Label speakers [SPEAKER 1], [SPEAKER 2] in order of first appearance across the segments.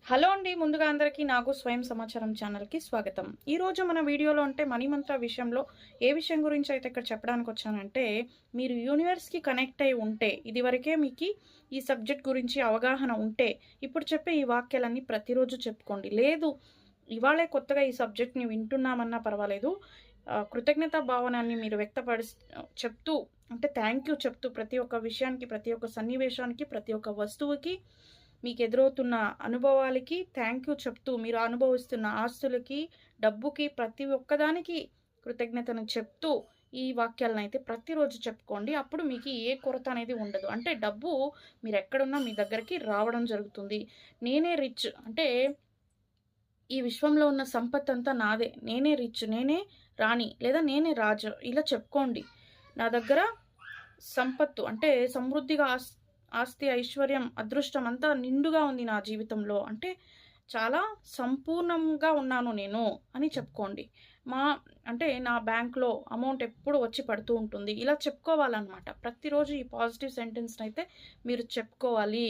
[SPEAKER 1] Hello అండి. ముందుగా అందరికీ నాకు స్వయం సమాచారం ఛానల్‌కి స్వాగతం. ఈరోజు మన వీడియోలో అంటే మనీ మంత్ర విషయంలో ఏ విషయం గురించి అయితే ఇక్కడ చెప్పడానికొచ్చానంటే, మీరు యూనివర్స్‌కి కనెక్ట్ అయ్యి ఉంటే, ఇదివరకే మీకి ఈ సబ్జెక్ట్ గురించి అవగాహన ఉంటే, ఇప్పుడు చెప్పే ఈ వాక్యాలన్నీ ప్రతిరోజు చెప్పుకోండి. లేదు, ఇవాళే కొత్తగా ఈ సబ్జెక్ట్‌ని వింటున్నామన్నా పర్వాలేదు. కృతజ్ఞతా భావనాన్ని మీరు చెప్తూ అంటే థ్యాంక్ యూ చెప్తూ ప్రతి ఒక్క విషయానికి, ప్రతి ఒక్క సన్నివేశానికి, ప్రతి ఒక్క వస్తువుకి మీకెదురవుతున్న అనుభవాలకి థ్యాంక్ యూ చెప్తూ, మీరు అనుభవిస్తున్న ఆస్తులకి, డబ్బుకి, ప్రతి ఒక్కదానికి కృతజ్ఞతను చెప్తూ, ఈ వాక్యాలనైతే ప్రతిరోజు చెప్పుకోండి. అప్పుడు మీకు ఏ కొరత అనేది ఉండదు. అంటే డబ్బు మీరెక్కడున్నా మీ దగ్గరికి రావడం జరుగుతుంది. నేనే రిచ్ అంటే ఈ విశ్వంలో ఉన్న సంపత్తంతా నాదే. నేనే రిచ్, నేనే రాణి లేదా నేనే రాజు ఇలా చెప్పుకోండి. నా దగ్గర సంపత్తు అంటే సమృద్ధిగా ఆస్తి, ఐశ్వర్యం, అదృష్టం అంతా నిండుగా ఉంది నా జీవితంలో. అంటే చాలా సంపూర్ణంగా ఉన్నాను నేను అని చెప్పుకోండి. మా అంటే నా బ్యాంక్‌లో అమౌంట్ ఎప్పుడు వచ్చి పడుతూ ఉంటుంది. ఇలా చెప్పుకోవాలనమాట. ప్రతిరోజు ఈ పాజిటివ్ సెంటెన్స్‌నైతే మీరు చెప్పుకోవాలి.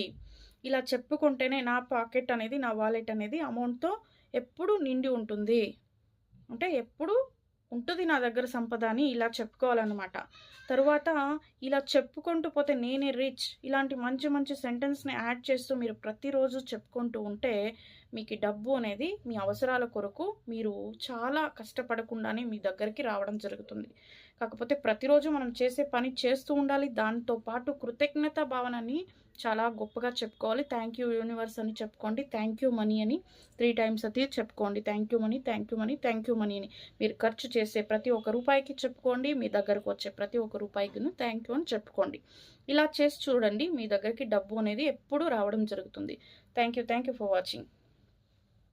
[SPEAKER 1] ఇలా చెప్పుకుంటేనే నా పాకెట్ అనేది, నా వాలెట్ అనేది అమౌంట్‌తో ఎప్పుడు నిండి ఉంటుంది. అంటే ఎప్పుడు ఉంటది నా దగ్గర సంపద అని ఇలా చెప్పుకోవాలనమాట. తరువాత ఇలా చెప్పుకుంటూ పోతే నేనే రిచ్ ఇలాంటి మంచి మంచి సెంటెన్స్‌ని యాడ్ చేస్తూ మీరు ప్రతిరోజు చెప్పుకుంటూ ఉంటే మీకి డబ్బు అనేది మీ అవసరాల కొరకు మీరు చాలా కష్టపడకుండానే మీ దగ్గరికి రావడం జరుగుతుంది. కాకపోతే ప్రతిరోజు మనం చేసే పని చేస్తూ ఉండాలి. దాంతో పాటు కృతజ్ఞత భావనని చాలా గొప్పగా చెప్పుకోవాలి. థ్యాంక్ యూ యూనివర్స్ అని చెప్పుకోండి. థ్యాంక్ యూ మనీ అని 3 టైమ్స్ అది చెప్పుకోండి. Thank you money, thank you money, thank you money అని. మీరు ఖర్చు చేసే ప్రతి ఒక్క రూపాయికి చెప్పుకోండి. మీ దగ్గరకు వచ్చే ప్రతి ఒక్క రూపాయికిను థ్యాంక్ యూ అని చెప్పుకోండి. ఇలా చేసి చూడండి. మీ దగ్గరికి డబ్బు అనేది ఎప్పుడూ రావడం జరుగుతుంది. Thank you for watching.